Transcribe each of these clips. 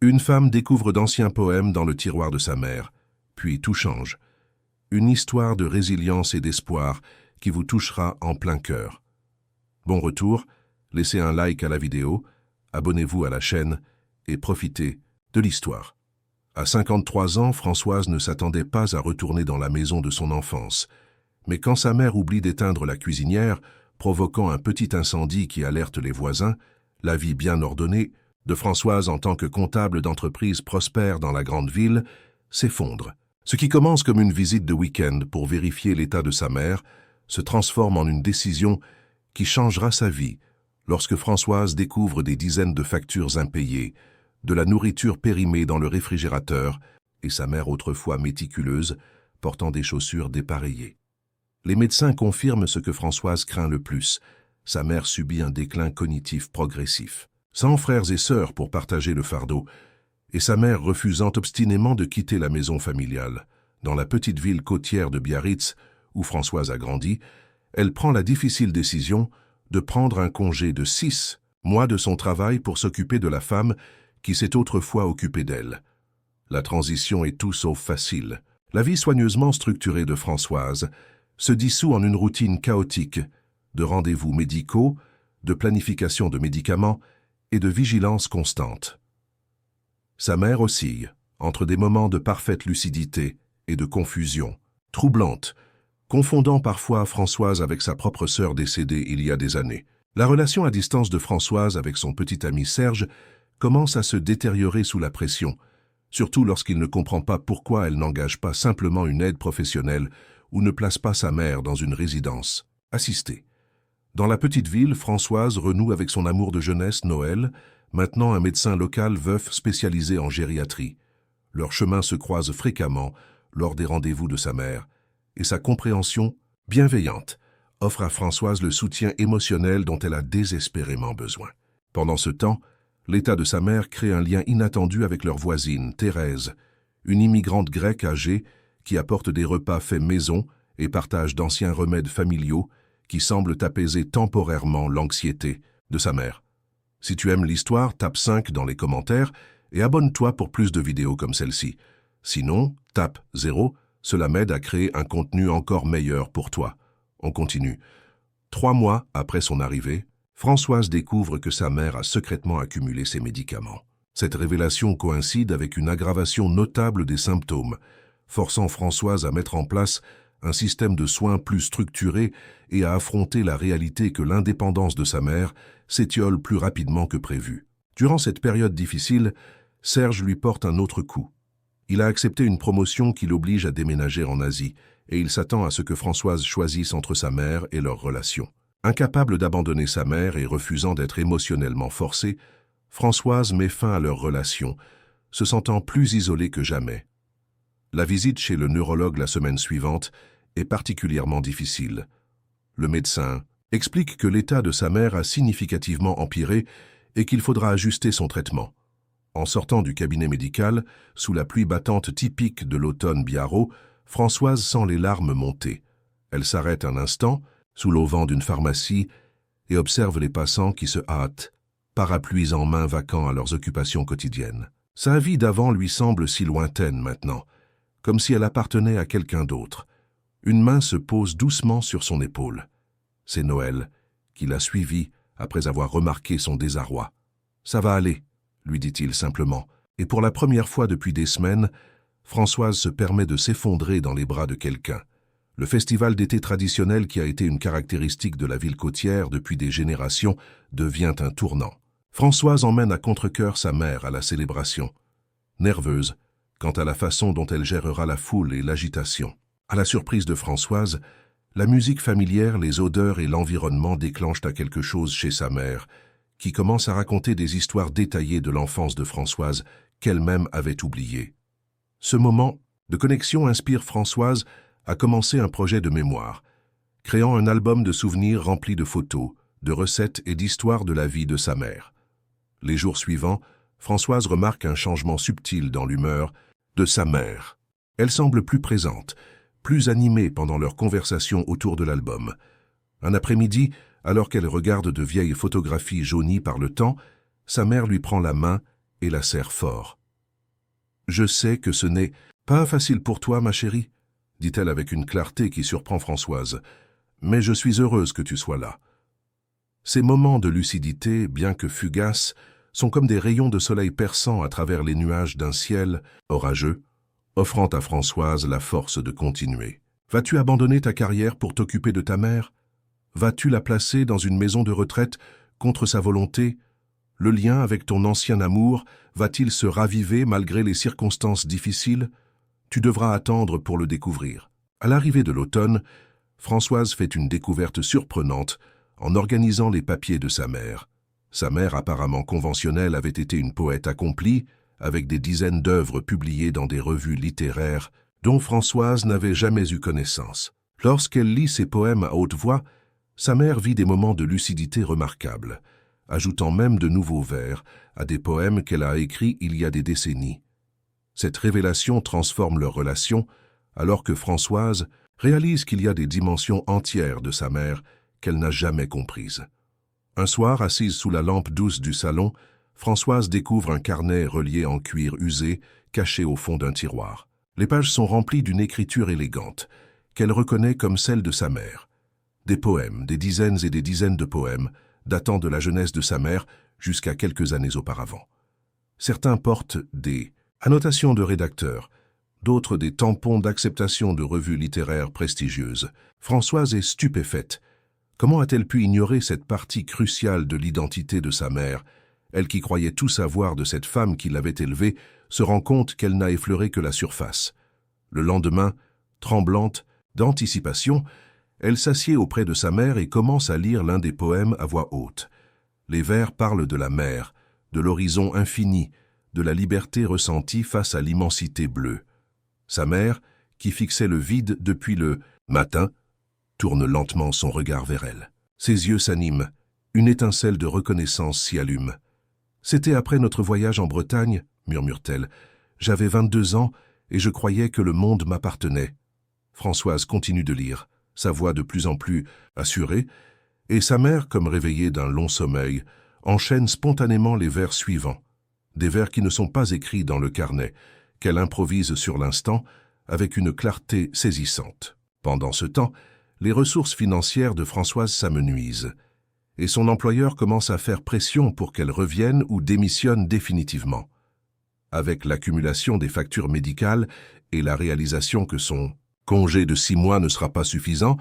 Une femme découvre d'anciens poèmes dans le tiroir de sa mère, puis tout change. Une histoire de résilience et d'espoir qui vous touchera en plein cœur. Bon retour, laissez un like à la vidéo, abonnez-vous à la chaîne et profitez de l'histoire. À 53 ans, Françoise ne s'attendait pas à retourner dans la maison de son enfance. Mais quand sa mère oublie d'éteindre la cuisinière, provoquant un petit incendie qui alerte les voisins, la vie bien ordonnée de Françoise en tant que comptable d'entreprise prospère dans la grande ville s'effondre. Ce qui commence comme une visite de week-end pour vérifier l'état de sa mère se transforme en une décision qui changera sa vie lorsque Françoise découvre des dizaines de factures impayées, de la nourriture périmée dans le réfrigérateur et sa mère autrefois méticuleuse portant des chaussures dépareillées. Les médecins confirment ce que Françoise craint le plus. Sa mère subit un déclin cognitif progressif. Sans frères et sœurs pour partager le fardeau, et sa mère refusant obstinément de quitter la maison familiale. Dans la petite ville côtière de Biarritz, où Françoise a grandi, elle prend la difficile décision de prendre un congé de 6 mois de son travail pour s'occuper de la femme qui s'est autrefois occupée d'elle. La transition est tout sauf facile. La vie soigneusement structurée de Françoise se dissout en une routine chaotique de rendez-vous médicaux, de planification de médicaments et de vigilance constante. Sa mère oscille entre des moments de parfaite lucidité et de confusion, troublante, confondant parfois Françoise avec sa propre sœur décédée il y a des années. La relation à distance de Françoise avec son petit ami Serge commence à se détériorer sous la pression, surtout lorsqu'il ne comprend pas pourquoi elle n'engage pas simplement une aide professionnelle ou ne place pas sa mère dans une résidence assistée. Dans la petite ville, Françoise renoue avec son amour de jeunesse, Noël, maintenant un médecin local veuf spécialisé en gériatrie. Leurs chemins se croisent fréquemment lors des rendez-vous de sa mère, et sa compréhension bienveillante offre à Françoise le soutien émotionnel dont elle a désespérément besoin. Pendant ce temps, l'état de sa mère crée un lien inattendu avec leur voisine, Thérèse, une immigrante grecque âgée qui apporte des repas faits maison et partage d'anciens remèdes familiaux qui semblent apaiser temporairement l'anxiété de sa mère. Si tu aimes l'histoire, tape 5 dans les commentaires et abonne-toi pour plus de vidéos comme celle-ci. Sinon, tape 0, cela m'aide à créer un contenu encore meilleur pour toi. On continue. 3 mois après son arrivée, Françoise découvre que sa mère a secrètement accumulé ses médicaments. Cette révélation coïncide avec une aggravation notable des symptômes, forçant Françoise à mettre en place un système de soins plus structuré et à affronter la réalité que l'indépendance de sa mère s'étiole plus rapidement que prévu. Durant cette période difficile, Serge lui porte un autre coup. Il a accepté une promotion qui l'oblige à déménager en Asie, et il s'attend à ce que Françoise choisisse entre sa mère et leur relation. Incapable d'abandonner sa mère et refusant d'être émotionnellement forcée, Françoise met fin à leur relation, se sentant plus isolée que jamais. La visite chez le neurologue la semaine suivante est particulièrement difficile. Le médecin explique que l'état de sa mère a significativement empiré et qu'il faudra ajuster son traitement. En sortant du cabinet médical, sous la pluie battante typique de l'automne biarrot, Françoise sent les larmes monter. Elle s'arrête un instant, sous l'auvent d'une pharmacie, et observe les passants qui se hâtent, parapluies en main vacants à leurs occupations quotidiennes. Sa vie d'avant lui semble si lointaine maintenant, comme si elle appartenait à quelqu'un d'autre. Une main se pose doucement sur son épaule. C'est Noël, qui l'a suivi après avoir remarqué son désarroi. « Ça va aller », lui dit-il simplement, et pour la première fois depuis des semaines, Françoise se permet de s'effondrer dans les bras de quelqu'un. Le festival d'été traditionnel qui a été une caractéristique de la ville côtière depuis des générations devient un tournant. Françoise emmène à contre-cœur sa mère à la célébration, nerveuse quant à la façon dont elle gérera la foule et l'agitation. À la surprise de Françoise, la musique familière, les odeurs et l'environnement déclenchent à quelque chose chez sa mère, qui commence à raconter des histoires détaillées de l'enfance de Françoise qu'elle-même avait oubliées. Ce moment de connexion inspire Françoise à commencer un projet de mémoire, créant un album de souvenirs rempli de photos, de recettes et d'histoires de la vie de sa mère. Les jours suivants, Françoise remarque un changement subtil dans l'humeur de sa mère. Elle semble plus présente, plus animée pendant leur conversation autour de l'album. Un après-midi, alors qu'elle regarde de vieilles photographies jaunies par le temps, sa mère lui prend la main et la serre fort. « Je sais que ce n'est pas facile pour toi, ma chérie, dit-elle avec une clarté qui surprend Françoise, mais je suis heureuse que tu sois là. » Ces moments de lucidité, bien que fugaces, sont comme des rayons de soleil perçants à travers les nuages d'un ciel orageux, offrant à Françoise la force de continuer. Vas-tu abandonner ta carrière pour t'occuper de ta mère? Vas-tu la placer dans une maison de retraite contre sa volonté? Le lien avec ton ancien amour va-t-il se raviver malgré les circonstances difficiles? Tu devras attendre pour le découvrir. À l'arrivée de l'automne, Françoise fait une découverte surprenante en organisant les papiers de sa mère. Sa mère, apparemment conventionnelle, avait été une poète accomplie, avec des dizaines d'œuvres publiées dans des revues littéraires dont Françoise n'avait jamais eu connaissance. Lorsqu'elle lit ses poèmes à haute voix, sa mère vit des moments de lucidité remarquables, ajoutant même de nouveaux vers à des poèmes qu'elle a écrits il y a des décennies. Cette révélation transforme leur relation, alors que Françoise réalise qu'il y a des dimensions entières de sa mère qu'elle n'a jamais comprises. Un soir, assise sous la lampe douce du salon, Françoise découvre un carnet relié en cuir usé, caché au fond d'un tiroir. Les pages sont remplies d'une écriture élégante, qu'elle reconnaît comme celle de sa mère. Des poèmes, des dizaines et des dizaines de poèmes, datant de la jeunesse de sa mère jusqu'à quelques années auparavant. Certains portent des annotations de rédacteurs, d'autres des tampons d'acceptation de revues littéraires prestigieuses. Françoise est stupéfaite. Comment a-t-elle pu ignorer cette partie cruciale de l'identité de sa mère? Elle qui croyait tout savoir de cette femme qui l'avait élevée se rend compte qu'elle n'a effleuré que la surface. Le lendemain, tremblante d'anticipation, elle s'assied auprès de sa mère et commence à lire l'un des poèmes à voix haute. Les vers parlent de la mer, de l'horizon infini, de la liberté ressentie face à l'immensité bleue. Sa mère, qui fixait le vide depuis le matin, tourne lentement son regard vers elle. Ses yeux s'animent, une étincelle de reconnaissance s'y allume. « C'était après notre voyage en Bretagne, » murmure-t-elle. « J'avais 22 ans et je croyais que le monde m'appartenait. » Françoise continue de lire, sa voix de plus en plus assurée, et sa mère, comme réveillée d'un long sommeil, enchaîne spontanément les vers suivants, des vers qui ne sont pas écrits dans le carnet, qu'elle improvise sur l'instant avec une clarté saisissante. Pendant ce temps, les ressources financières de Françoise s'amenuisent, et son employeur commence à faire pression pour qu'elle revienne ou démissionne définitivement. Avec l'accumulation des factures médicales et la réalisation que son congé de 6 mois ne sera pas suffisant,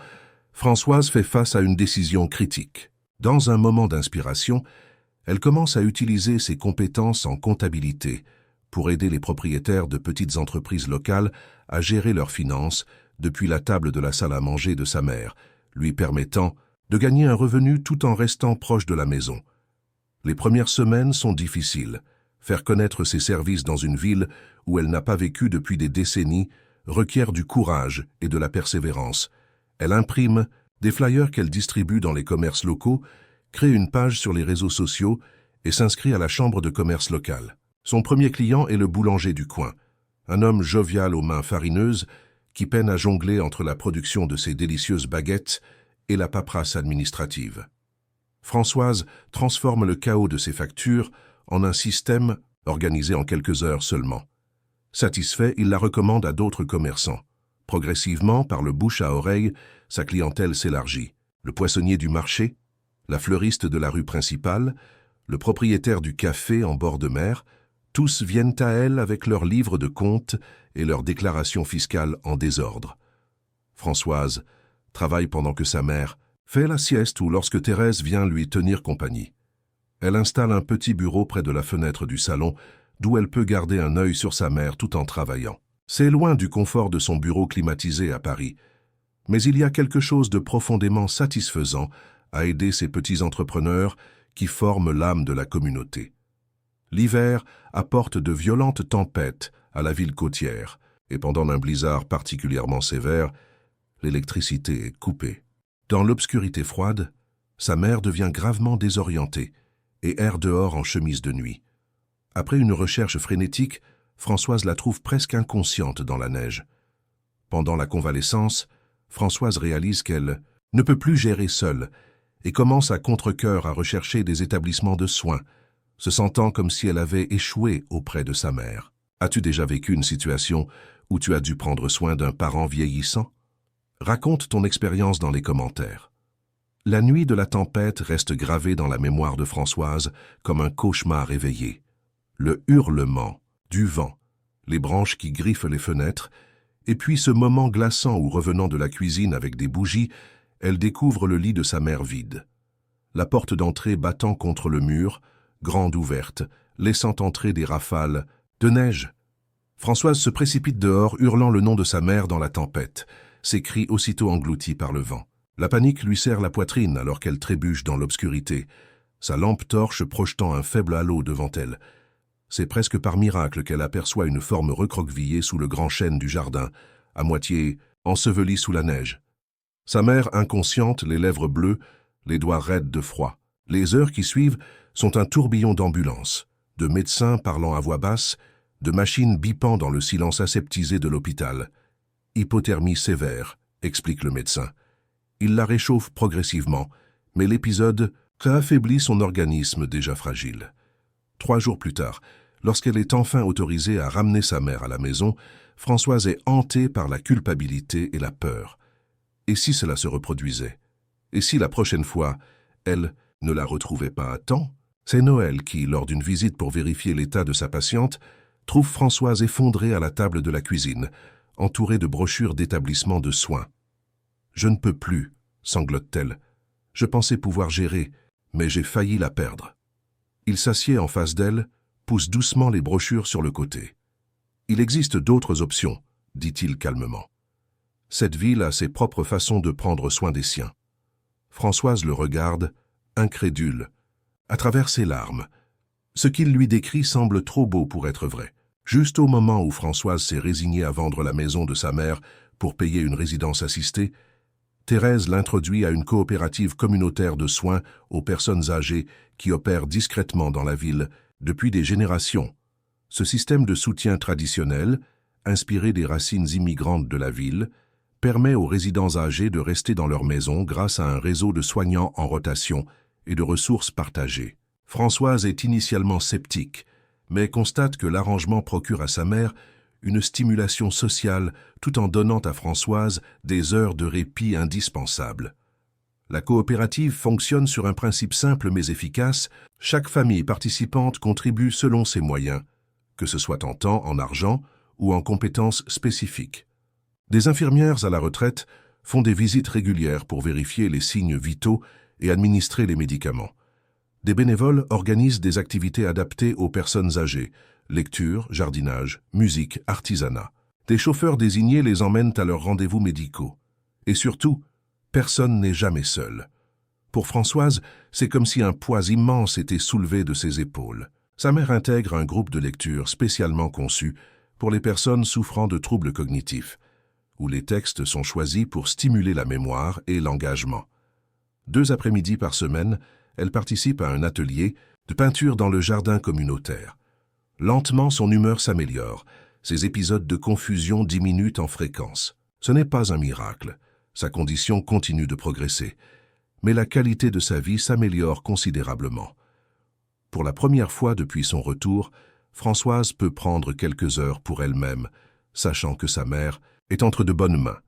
Françoise fait face à une décision critique. Dans un moment d'inspiration, elle commence à utiliser ses compétences en comptabilité pour aider les propriétaires de petites entreprises locales à gérer leurs finances depuis la table de la salle à manger de sa mère, lui permettant de gagner un revenu tout en restant proche de la maison. Les premières semaines sont difficiles. Faire connaître ses services dans une ville où elle n'a pas vécu depuis des décennies requiert du courage et de la persévérance. Elle imprime des flyers qu'elle distribue dans les commerces locaux, crée une page sur les réseaux sociaux et s'inscrit à la chambre de commerce locale. Son premier client est le boulanger du coin, un homme jovial aux mains farineuses qui peine à jongler entre la production de ses délicieuses baguettes et la paperasse administrative. Françoise transforme le chaos de ses factures en un système organisé en quelques heures seulement. Satisfait, il la recommande à d'autres commerçants. Progressivement, par le bouche à oreille, sa clientèle s'élargit. Le poissonnier du marché, la fleuriste de la rue principale, le propriétaire du café en bord de mer, tous viennent à elle avec leurs livres de comptes et leurs déclarations fiscales en désordre. Françoise travaille pendant que sa mère fait la sieste ou lorsque Thérèse vient lui tenir compagnie. Elle installe un petit bureau près de la fenêtre du salon, d'où elle peut garder un œil sur sa mère tout en travaillant. C'est loin du confort de son bureau climatisé à Paris, mais il y a quelque chose de profondément satisfaisant à aider ces petits entrepreneurs qui forment l'âme de la communauté. L'hiver apporte de violentes tempêtes à la ville côtière, et pendant un blizzard particulièrement sévère, l'électricité est coupée. Dans l'obscurité froide, sa mère devient gravement désorientée et erre dehors en chemise de nuit. Après une recherche frénétique, Françoise la trouve presque inconsciente dans la neige. Pendant la convalescence, Françoise réalise qu'elle ne peut plus gérer seule et commence à contre-cœur à rechercher des établissements de soins, se sentant comme si elle avait échoué auprès de sa mère. As-tu déjà vécu une situation où tu as dû prendre soin d'un parent vieillissant? Raconte ton expérience dans les commentaires. La nuit de la tempête reste gravée dans la mémoire de Françoise comme un cauchemar éveillé. Le hurlement, du vent, les branches qui griffent les fenêtres, et puis ce moment glaçant où, revenant de la cuisine avec des bougies, elle découvre le lit de sa mère vide. La porte d'entrée battant contre le mur, grande ouverte, laissant entrer des rafales de neige. Françoise se précipite dehors, hurlant le nom de sa mère dans la tempête, ses cris aussitôt engloutis par le vent. La panique lui serre la poitrine alors qu'elle trébuche dans l'obscurité, sa lampe torche projetant un faible halo devant elle. C'est presque par miracle qu'elle aperçoit une forme recroquevillée sous le grand chêne du jardin, à moitié ensevelie sous la neige. Sa mère inconsciente, les lèvres bleues, les doigts raides de froid. Les heures qui suivent sont un tourbillon d'ambulances, de médecins parlant à voix basse, de machines bipant dans le silence aseptisé de l'hôpital. Hypothermie sévère, explique le médecin. Il la réchauffe progressivement, mais l'épisode affaiblit son organisme déjà fragile. 3 jours plus tard, lorsqu'elle est enfin autorisée à ramener sa mère à la maison, Françoise est hantée par la culpabilité et la peur. Et si cela se reproduisait? Et si la prochaine fois, elle ne la retrouvait pas à temps? C'est Noël qui, lors d'une visite pour vérifier l'état de sa patiente, trouve Françoise effondrée à la table de la cuisine, entourée de brochures d'établissements de soins. « Je ne peux plus », sanglote-t-elle. « Je pensais pouvoir gérer, mais j'ai failli la perdre. » Il s'assied en face d'elle, pousse doucement les brochures sur le côté. « Il existe d'autres options, » dit-il calmement. Cette ville a ses propres façons de prendre soin des siens. Françoise le regarde, incrédule, à travers ses larmes. Ce qu'il lui décrit semble trop beau pour être vrai. Juste au moment où Françoise s'est résignée à vendre la maison de sa mère pour payer une résidence assistée, Thérèse l'introduit à une coopérative communautaire de soins aux personnes âgées qui opère discrètement dans la ville depuis des générations. Ce système de soutien traditionnel, inspiré des racines immigrantes de la ville, permet aux résidents âgés de rester dans leur maison grâce à un réseau de soignants en rotation et de ressources partagées. Françoise est initialement sceptique, mais constate que l'arrangement procure à sa mère une stimulation sociale tout en donnant à Françoise des heures de répit indispensables. La coopérative fonctionne sur un principe simple mais efficace. Chaque famille participante contribue selon ses moyens, que ce soit en temps, en argent ou en compétences spécifiques. Des infirmières à la retraite font des visites régulières pour vérifier les signes vitaux et administrer les médicaments. Des bénévoles organisent des activités adaptées aux personnes âgées, lecture, jardinage, musique, artisanat. Des chauffeurs désignés les emmènent à leurs rendez-vous médicaux. Et surtout, personne n'est jamais seul. Pour Françoise, c'est comme si un poids immense était soulevé de ses épaules. Sa mère intègre un groupe de lecture spécialement conçu pour les personnes souffrant de troubles cognitifs, où les textes sont choisis pour stimuler la mémoire et l'engagement. 2 après-midi par semaine, elle participe à un atelier de peinture dans le jardin communautaire. Lentement, son humeur s'améliore. Ses épisodes de confusion diminuent en fréquence. Ce n'est pas un miracle. Sa condition continue de progresser. Mais la qualité de sa vie s'améliore considérablement. Pour la première fois depuis son retour, Françoise peut prendre quelques heures pour elle-même, sachant que sa mère est entre de bonnes mains.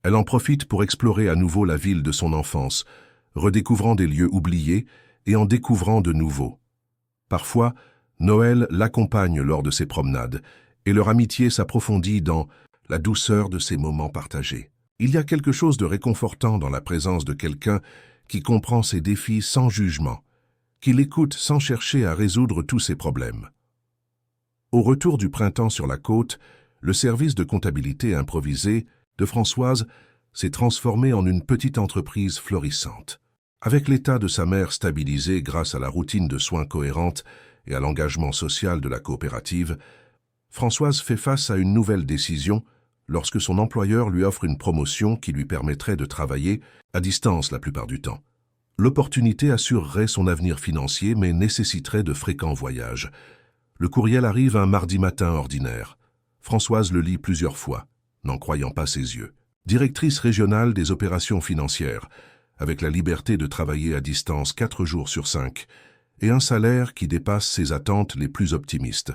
Elle en profite pour explorer à nouveau la ville de son enfance, redécouvrant des lieux oubliés et en découvrant de nouveaux. Parfois, Noël l'accompagne lors de ses promenades et leur amitié s'approfondit dans la douceur de ces moments partagés. Il y a quelque chose de réconfortant dans la présence de quelqu'un qui comprend ses défis sans jugement, qui l'écoute sans chercher à résoudre tous ses problèmes. Au retour du printemps sur la côte, le service de comptabilité improvisé de Françoise s'est transformé en une petite entreprise florissante. Avec l'état de sa mère stabilisé grâce à la routine de soins cohérente et à l'engagement social de la coopérative, Françoise fait face à une nouvelle décision lorsque son employeur lui offre une promotion qui lui permettrait de travailler à distance la plupart du temps. L'opportunité assurerait son avenir financier mais nécessiterait de fréquents voyages. Le courriel arrive un mardi matin ordinaire. Françoise le lit plusieurs fois, n'en croyant pas ses yeux. Directrice régionale des opérations financières, avec la liberté de travailler à distance 4 jours sur 5, et un salaire qui dépasse ses attentes les plus optimistes.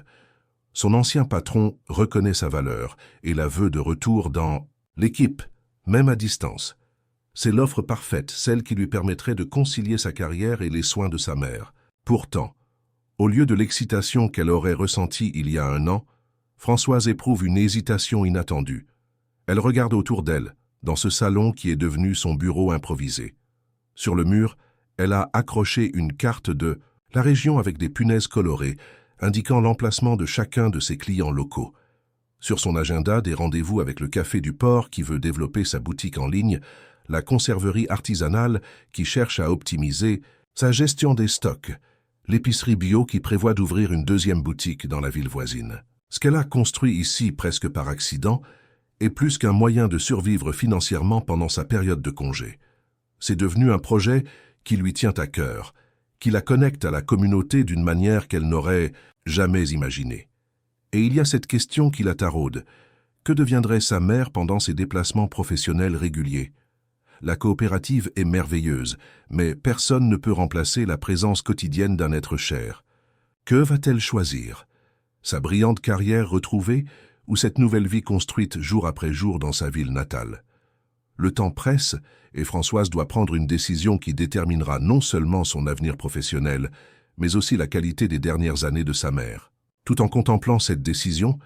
Son ancien patron reconnaît sa valeur et la veut de retour dans l'équipe, même à distance. C'est l'offre parfaite, celle qui lui permettrait de concilier sa carrière et les soins de sa mère. Pourtant, au lieu de l'excitation qu'elle aurait ressentie il y a un an, Françoise éprouve une hésitation inattendue. Elle regarde autour d'elle, dans ce salon qui est devenu son bureau improvisé. Sur le mur, elle a accroché une carte de la région avec des punaises colorées, indiquant l'emplacement de chacun de ses clients locaux. Sur son agenda, des rendez-vous avec le Café du Port qui veut développer sa boutique en ligne, la conserverie artisanale qui cherche à optimiser sa gestion des stocks, l'épicerie bio qui prévoit d'ouvrir une deuxième boutique dans la ville voisine. Ce qu'elle a construit ici presque par accident est plus qu'un moyen de survivre financièrement pendant sa période de congé. C'est devenu un projet qui lui tient à cœur, qui la connecte à la communauté d'une manière qu'elle n'aurait jamais imaginée. Et il y a cette question qui la taraude. Que deviendrait sa mère pendant ses déplacements professionnels réguliers? La coopérative est merveilleuse, mais personne ne peut remplacer la présence quotidienne d'un être cher. Que va-t-elle choisir? Sa brillante carrière retrouvée ou cette nouvelle vie construite jour après jour dans sa ville natale? Le temps presse et Françoise doit prendre une décision qui déterminera non seulement son avenir professionnel, mais aussi la qualité des dernières années de sa mère. Tout en contemplant cette décision,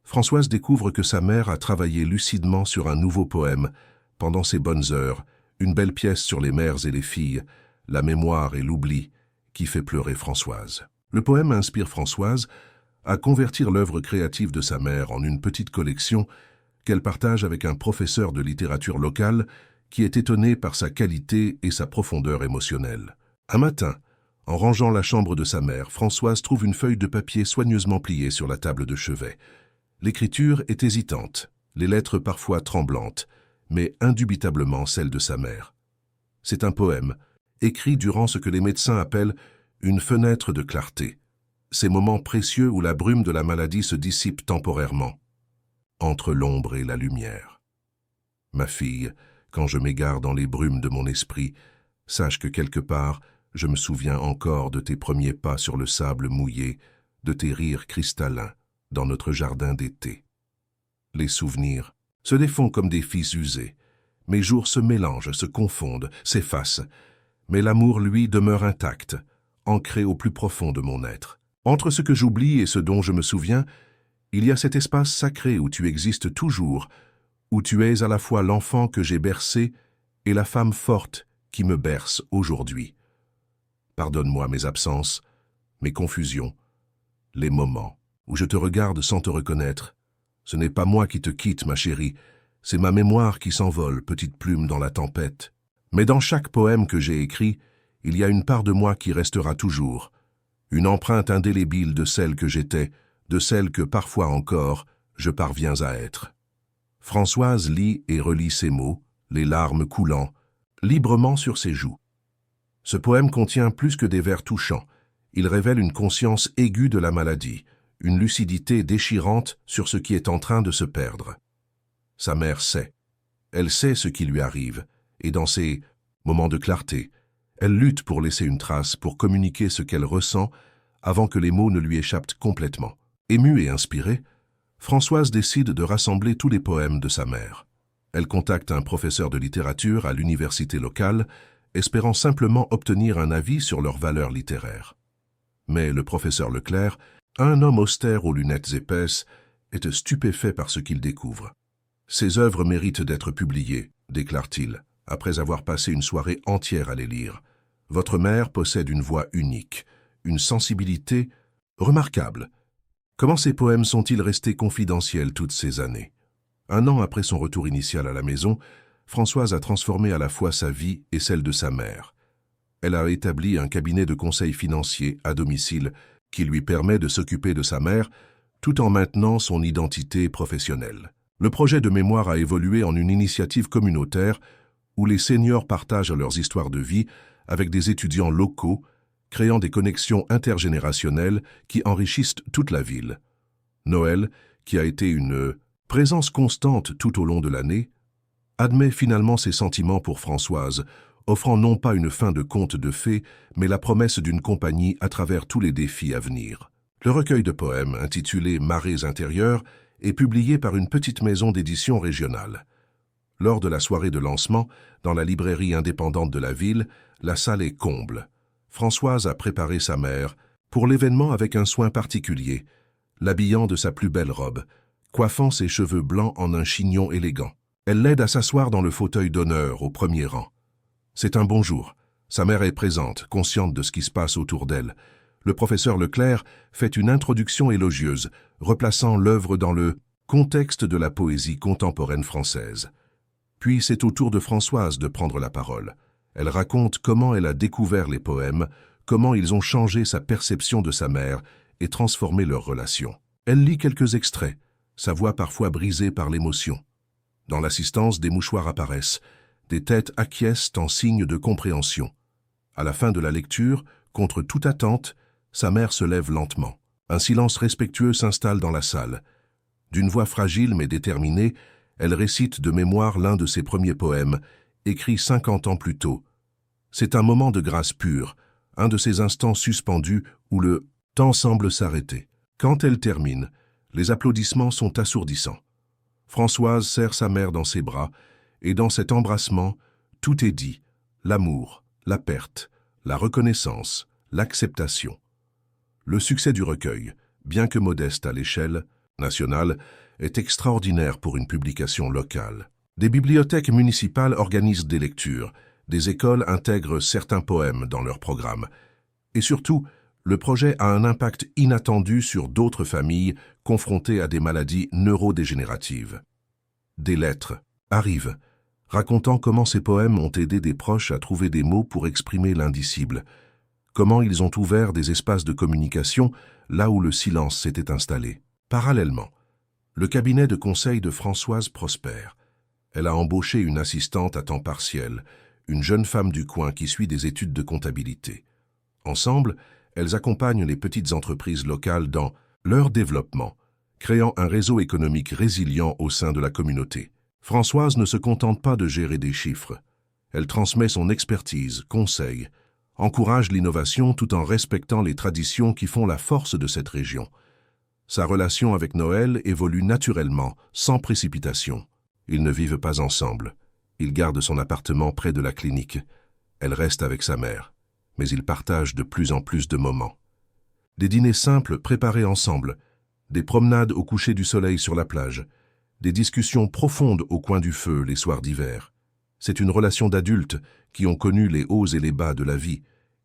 Françoise découvre que sa mère a travaillé lucidement sur un nouveau poème, pendant ses bonnes heures, une belle pièce sur les mères et les filles, la mémoire et l'oubli, qui fait pleurer Françoise. Le poème inspire Françoise à convertir l'œuvre créative de sa mère en une petite collection qu'elle partage avec un professeur de littérature locale qui est étonné par sa qualité et sa profondeur émotionnelle. Un matin, en rangeant la chambre de sa mère, Françoise trouve une feuille de papier soigneusement pliée sur la table de chevet. L'écriture est hésitante, les lettres parfois tremblantes, mais indubitablement celle de sa mère. C'est un poème, écrit durant ce que les médecins appellent une fenêtre de clarté, ces moments précieux où la brume de la maladie se dissipe temporairement, entre l'ombre et la lumière. Ma fille, quand je m'égare dans les brumes de mon esprit, sache que quelque part, je me souviens encore de tes premiers pas sur le sable mouillé, de tes rires cristallins dans notre jardin d'été. Les souvenirs se défont comme des fils usés. Mes jours se mélangent, se confondent, s'effacent. Mais l'amour, lui, demeure intact, ancré au plus profond de mon être. Entre ce que j'oublie et ce dont je me souviens, il y a cet espace sacré où tu existes toujours, où tu es à la fois l'enfant que j'ai bercé et la femme forte qui me berce aujourd'hui. Pardonne-moi mes absences, mes confusions, les moments où je te regarde sans te reconnaître. Ce n'est pas moi qui te quitte, ma chérie, c'est ma mémoire qui s'envole, petite plume dans la tempête. Mais dans chaque poème que j'ai écrit, il y a une part de moi qui restera toujours, une empreinte indélébile de celle que j'étais, de celle que parfois encore je parviens à être. Françoise lit et relit ces mots, les larmes coulant, librement sur ses joues. Ce poème contient plus que des vers touchants. Il révèle une conscience aiguë de la maladie, une lucidité déchirante sur ce qui est en train de se perdre. Sa mère sait. Elle sait ce qui lui arrive, et dans ces moments de clarté, elle lutte pour laisser une trace, pour communiquer ce qu'elle ressent avant que les mots ne lui échappent complètement. Émue et inspirée, Françoise décide de rassembler tous les poèmes de sa mère. Elle contacte un professeur de littérature à l'université locale, espérant simplement obtenir un avis sur leur valeur littéraire. Mais le professeur Leclerc, un homme austère aux lunettes épaisses, est stupéfait par ce qu'il découvre. Ses œuvres méritent d'être publiées, déclare-t-il, après avoir passé une soirée entière à les lire. Votre mère possède une voix unique, une sensibilité remarquable. Comment ces poèmes sont-ils restés confidentiels toutes ces années? Un an après son retour initial à la maison, Françoise a transformé à la fois sa vie et celle de sa mère. Elle a établi un cabinet de conseil financier à domicile qui lui permet de s'occuper de sa mère tout en maintenant son identité professionnelle. Le projet de mémoire a évolué en une initiative communautaire où les seniors partagent leurs histoires de vie avec des étudiants locaux, créant des connexions intergénérationnelles qui enrichissent toute la ville. Noël, qui a été une présence constante tout au long de l'année, admet finalement ses sentiments pour Françoise, offrant non pas une fin de conte de fées, mais la promesse d'une compagnie à travers tous les défis à venir. Le recueil de poèmes, intitulé Marées intérieures, est publié par une petite maison d'édition régionale. Lors de la soirée de lancement, dans la librairie indépendante de la ville, la salle est comble. Françoise a préparé sa mère pour l'événement avec un soin particulier, l'habillant de sa plus belle robe, coiffant ses cheveux blancs en un chignon élégant. Elle l'aide à s'asseoir dans le fauteuil d'honneur au premier rang. C'est un bonjour. Sa mère est présente, consciente de ce qui se passe autour d'elle. Le professeur Leclerc fait une introduction élogieuse, replaçant l'œuvre dans le contexte de la poésie contemporaine française. Puis c'est au tour de Françoise de prendre la parole. Elle raconte comment elle a découvert les poèmes, comment ils ont changé sa perception de sa mère et transformé leur relation. Elle lit quelques extraits, sa voix parfois brisée par l'émotion. Dans l'assistance, des mouchoirs apparaissent, des têtes acquiescent en signe de compréhension. À la fin de la lecture, contre toute attente, sa mère se lève lentement. Un silence respectueux s'installe dans la salle. D'une voix fragile mais déterminée, elle récite de mémoire l'un de ses premiers poèmes, écrit 50 ans plus tôt. C'est un moment de grâce pure, un de ces instants suspendus où le temps semble s'arrêter. Quand elle termine, les applaudissements sont assourdissants. Françoise serre sa mère dans ses bras, et dans cet embrassement, tout est dit, l'amour, la perte, la reconnaissance, l'acceptation. Le succès du recueil, bien que modeste à l'échelle nationale, est extraordinaire pour une publication locale. Des bibliothèques municipales organisent des lectures, des écoles intègrent certains poèmes dans leur programme. Et surtout, le projet a un impact inattendu sur d'autres familles confrontées à des maladies neurodégénératives. Des lettres arrivent, racontant comment ces poèmes ont aidé des proches à trouver des mots pour exprimer l'indicible, comment ils ont ouvert des espaces de communication là où le silence s'était installé. Parallèlement, le cabinet de conseil de Françoise prospère. Elle a embauché une assistante à temps partiel, une jeune femme du coin qui suit des études de comptabilité. Ensemble, elles accompagnent les petites entreprises locales dans leur développement, créant un réseau économique résilient au sein de la communauté. Françoise ne se contente pas de gérer des chiffres. Elle transmet son expertise, conseille, encourage l'innovation tout en respectant les traditions qui font la force de cette région. Sa relation avec Noël évolue naturellement, sans précipitation. Ils ne vivent pas ensemble. Il garde son appartement près de la clinique. Elle reste avec sa mère, mais ils partagent de plus en plus de moments. Des dîners simples préparés ensemble, des promenades au coucher du soleil sur la plage, des discussions profondes au coin du feu les soirs d'hiver. C'est une relation d'adultes qui ont connu les hauts et les bas de la vie,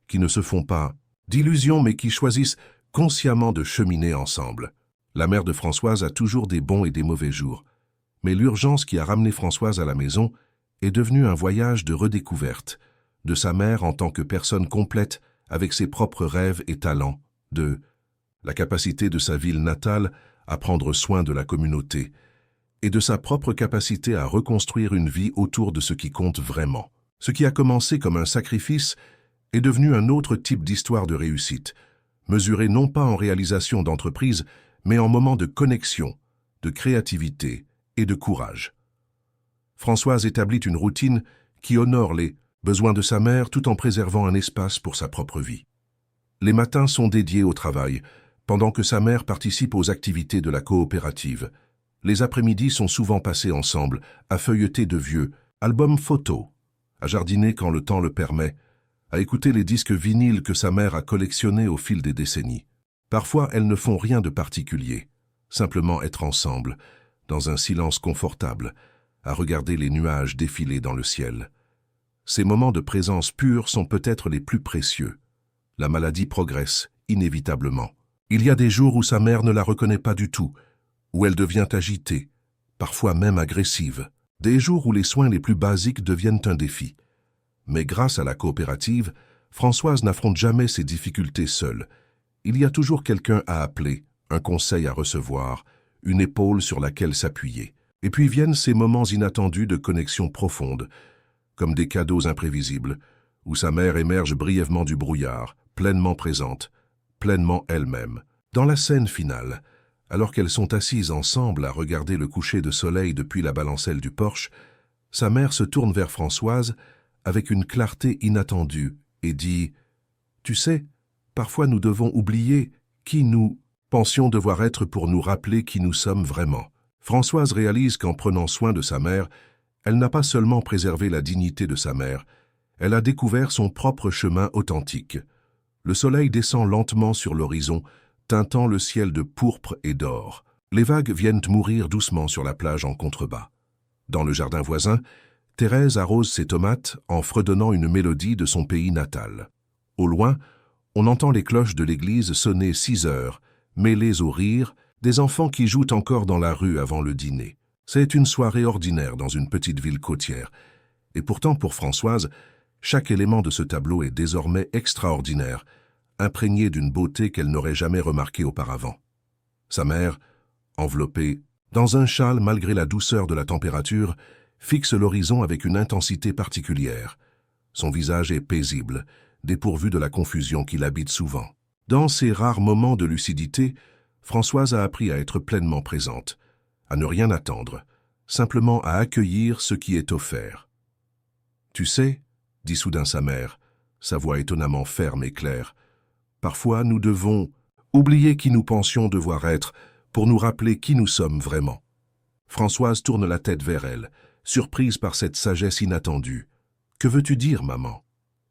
qui ne se font pas d'illusions mais qui choisissent consciemment de cheminer ensemble. La mère de Françoise a toujours des bons et des mauvais jours, mais l'urgence qui a ramené Françoise à la maison est devenue un voyage de redécouverte, de sa mère en tant que personne complète avec ses propres rêves et talents, de la capacité de sa ville natale à prendre soin de la communauté, et de sa propre capacité à reconstruire une vie autour de ce qui compte vraiment. Ce qui a commencé comme un sacrifice est devenu un autre type d'histoire de réussite, mesurée non pas en réalisation d'entreprise, mais en moments de connexion, de créativité et de courage. Françoise établit une routine qui honore les besoins de sa mère tout en préservant un espace pour sa propre vie. Les matins sont dédiés au travail, pendant que sa mère participe aux activités de la coopérative. Les après-midi sont souvent passés ensemble, à feuilleter de vieux albums photos, à jardiner quand le temps le permet, à écouter les disques vinyles que sa mère a collectionnés au fil des décennies. Parfois, elles ne font rien de particulier, simplement être ensemble, dans un silence confortable, à regarder les nuages défiler dans le ciel. Ces moments de présence pure sont peut-être les plus précieux. La maladie progresse, inévitablement. Il y a des jours où sa mère ne la reconnaît pas du tout, où elle devient agitée, parfois même agressive. Des jours où les soins les plus basiques deviennent un défi. Mais grâce à la coopérative, Françoise n'affronte jamais ses difficultés seule. Il y a toujours quelqu'un à appeler, un conseil à recevoir, une épaule sur laquelle s'appuyer. Et puis viennent ces moments inattendus de connexion profonde, comme des cadeaux imprévisibles, où sa mère émerge brièvement du brouillard, pleinement présente, pleinement elle-même. Dans la scène finale, alors qu'elles sont assises ensemble à regarder le coucher de soleil depuis la balancelle du porche, sa mère se tourne vers Françoise avec une clarté inattendue et dit « Tu sais, parfois nous devons oublier qui nous pensions devoir être pour nous rappeler qui nous sommes vraiment. » Françoise réalise qu'en prenant soin de sa mère, elle n'a pas seulement préservé la dignité de sa mère, elle a découvert son propre chemin authentique. Le soleil descend lentement sur l'horizon, teintant le ciel de pourpre et d'or. Les vagues viennent mourir doucement sur la plage en contrebas. Dans le jardin voisin, Thérèse arrose ses tomates en fredonnant une mélodie de son pays natal. Au loin, on entend les cloches de l'église sonner 6 heures, mêlées au rire des enfants qui jouent encore dans la rue avant le dîner. C'est une soirée ordinaire dans une petite ville côtière. Et pourtant, pour Françoise, chaque élément de ce tableau est désormais extraordinaire, imprégné d'une beauté qu'elle n'aurait jamais remarquée auparavant. Sa mère, enveloppée dans un châle malgré la douceur de la température, fixe l'horizon avec une intensité particulière. Son visage est paisible, dépourvu de la confusion qui l'habite souvent. Dans ces rares moments de lucidité, Françoise a appris à être pleinement présente, à ne rien attendre, simplement à accueillir ce qui est offert. « Tu sais, » dit soudain sa mère, sa voix étonnamment ferme et claire, « parfois nous devons oublier qui nous pensions devoir être pour nous rappeler qui nous sommes vraiment. » Françoise tourne la tête vers elle, surprise par cette sagesse inattendue. « Que veux-tu dire, maman ?»«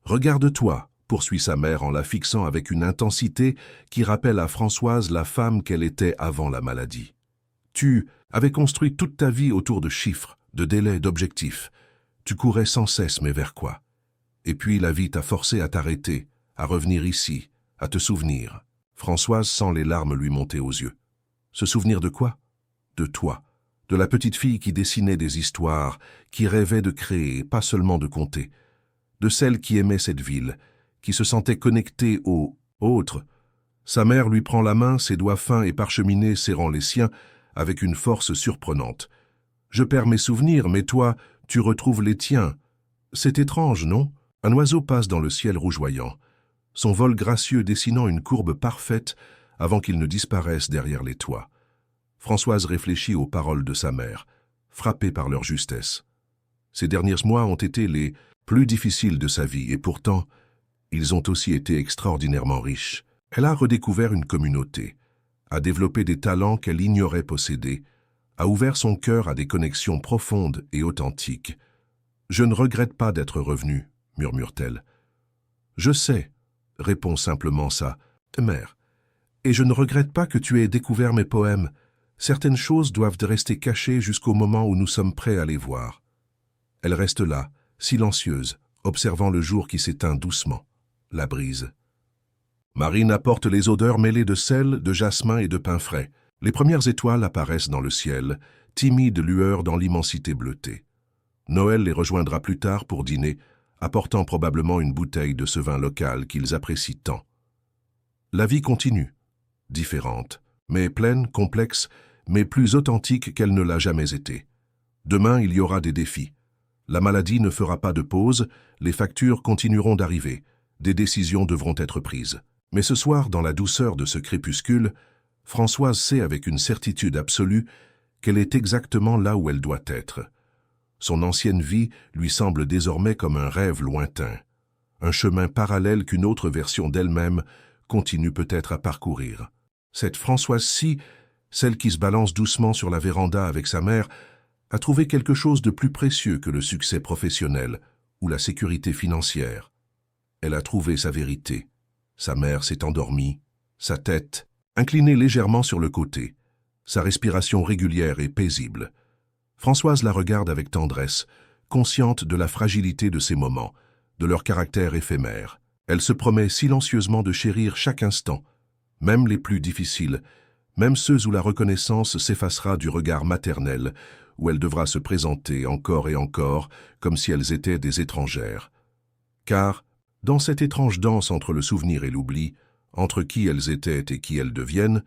Regarde-toi, » poursuit sa mère en la fixant avec une intensité qui rappelle à Françoise la femme qu'elle était avant la maladie. « Tu avais construit toute ta vie autour de chiffres, de délais, d'objectifs. Tu courais sans cesse, mais vers quoi? Et puis la vie t'a forcé à t'arrêter, à revenir ici, à te souvenir. » Françoise sent les larmes lui monter aux yeux. Se souvenir de quoi? De toi, de la petite fille qui dessinait des histoires, qui rêvait de créer, pas seulement de conter, de celle qui aimait cette ville, qui se sentait connectée aux autres. Sa mère lui prend la main, ses doigts fins et parcheminés serrant les siens, avec une force surprenante. « Je perds mes souvenirs, mais toi, tu retrouves les tiens. C'est étrange, non? » Un oiseau passe dans le ciel rougeoyant, son vol gracieux dessinant une courbe parfaite avant qu'il ne disparaisse derrière les toits. Françoise réfléchit aux paroles de sa mère, frappée par leur justesse. Ces derniers mois ont été les plus difficiles de sa vie et pourtant, ils ont aussi été extraordinairement riches. Elle a redécouvert une communauté, a développé des talents qu'elle ignorait posséder, a ouvert son cœur à des connexions profondes et authentiques. « Je ne regrette pas d'être revenue, » murmure-t-elle. « Je sais, » répond simplement sa mère. « Et je ne regrette pas que tu aies découvert mes poèmes. Certaines choses doivent rester cachées jusqu'au moment où nous sommes prêts à les voir. » Elle reste là, silencieuse, observant le jour qui s'éteint doucement, la brise. Marine apporte les odeurs mêlées de sel, de jasmin et de pin frais. Les premières étoiles apparaissent dans le ciel, timides lueurs dans l'immensité bleutée. Noël les rejoindra plus tard pour dîner, apportant probablement une bouteille de ce vin local qu'ils apprécient tant. La vie continue, différente, mais pleine, complexe, mais plus authentique qu'elle ne l'a jamais été. Demain, il y aura des défis. La maladie ne fera pas de pause, les factures continueront d'arriver, des décisions devront être prises. Mais ce soir, dans la douceur de ce crépuscule, Françoise sait avec une certitude absolue qu'elle est exactement là où elle doit être. Son ancienne vie lui semble désormais comme un rêve lointain, un chemin parallèle qu'une autre version d'elle-même continue peut-être à parcourir. Cette Françoise-ci, celle qui se balance doucement sur la véranda avec sa mère, a trouvé quelque chose de plus précieux que le succès professionnel ou la sécurité financière. Elle a trouvé sa vérité. Sa mère s'est endormie, sa tête inclinée légèrement sur le côté, sa respiration régulière et paisible. Françoise la regarde avec tendresse, consciente de la fragilité de ces moments, de leur caractère éphémère. Elle se promet silencieusement de chérir chaque instant, même les plus difficiles, même ceux où la reconnaissance s'effacera du regard maternel, où elle devra se présenter encore et encore comme si elles étaient des étrangères. Car, dans cette étrange danse entre le souvenir et l'oubli, entre qui elles étaient et qui elles deviennent,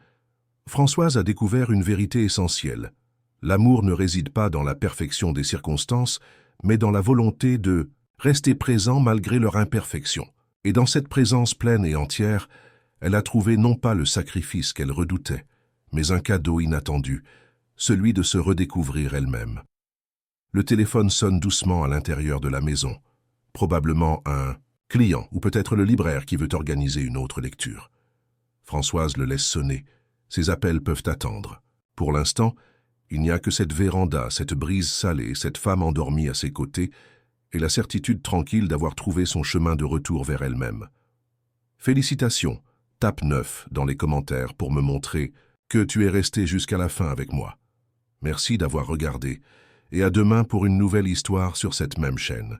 Françoise a découvert une vérité essentielle. L'amour ne réside pas dans la perfection des circonstances, mais dans la volonté de rester présent malgré leur imperfection. Et dans cette présence pleine et entière, elle a trouvé non pas le sacrifice qu'elle redoutait, mais un cadeau inattendu, celui de se redécouvrir elle-même. Le téléphone sonne doucement à l'intérieur de la maison. Probablement un client ou peut-être le libraire qui veut organiser une autre lecture. Françoise le laisse sonner. Ses appels peuvent attendre. Pour l'instant, il n'y a que cette véranda, cette brise salée, cette femme endormie à ses côtés et la certitude tranquille d'avoir trouvé son chemin de retour vers elle-même. Félicitations, tape 9 dans les commentaires pour me montrer que tu es resté jusqu'à la fin avec moi. Merci d'avoir regardé et à demain pour une nouvelle histoire sur cette même chaîne.